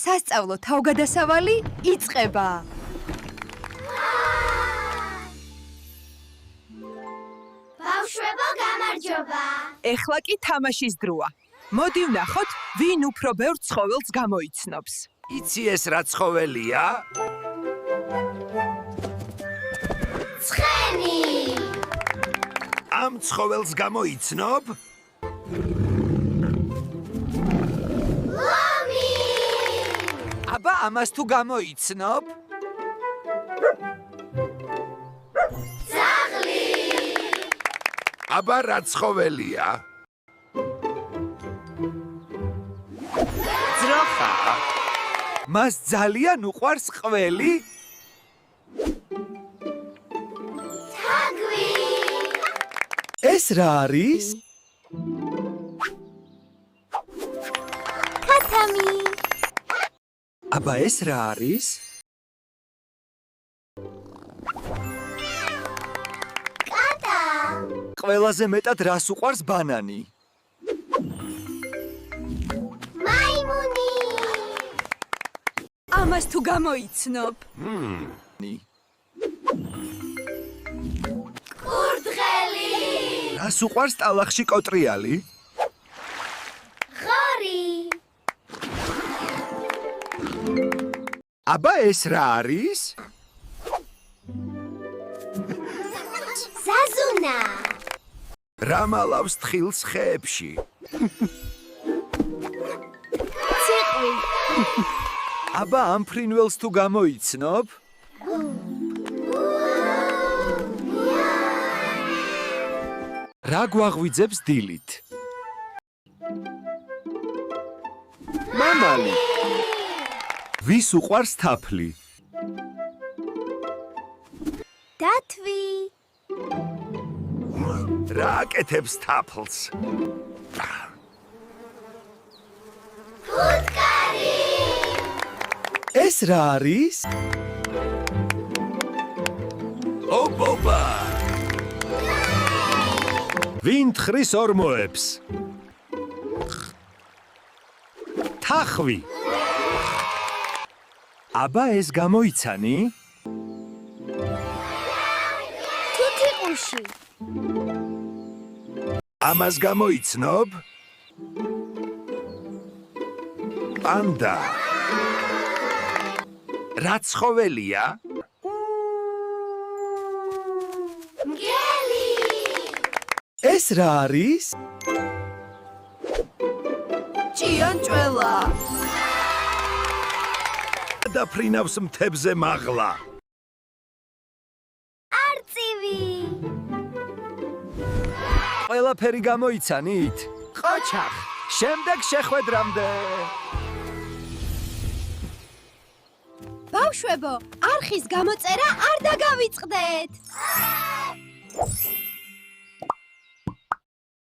სასწავლო თავგადასავალი იწყება. ბავშვებო, გამარჯობა. ეხლა კი თამაშის დროა. მოდი ვნახოთ, ვინ უფრო ბევრ ცხოველს გამოიცნობს. იცი ეს რა ცხოველია? ცხენი. ამ ცხოველს გამოიცნობ? ლომი. აბა ამას თუ გამოიცნობ? ძაღლი. აბა რა ცხოველია? ძროხა. მას ძალიან უყვარს ყველი? თაგვი. ეს რა არის? ქათამი. აბა ეს რა არის? კატა. ყველაზე მეტად რას უყვარს ბანანი? მაიმუნი. ამას თუ გამოიცნობ. კურდღელი. რას უყვარს ტალახში კოტრიალი? ღორი. აბა ეს რა არის? ზაზუნა. რა მალავს თხილს ხეებში? ციყვი. აბა ამ ფრინველს თუ გამოიცნობ? რა გვაღვიძებს დილით? მამალი. ვის უყვარს თაფლი? დათვი. რა აკეთებს თაფლს? ფუტკარი. ეს რა არის? ოპოპა. ვინ თხრის ორმოებს? თახვი. აბა ეს გამოიცანი? თუთიყუში. ამას გამოიცნობ? პანდა. რა ცხოველია? მგელი. ეს რა არის? ჭიანჭველა. დაფრინავს მთებზე მაღლა. არწივი. ყველაფერი გამოიცანით? ყოჩახ, შემდეგ შეხვედრამდე. ბავშვებო, არხის გამოწერა არ დაგავიწყდეთ.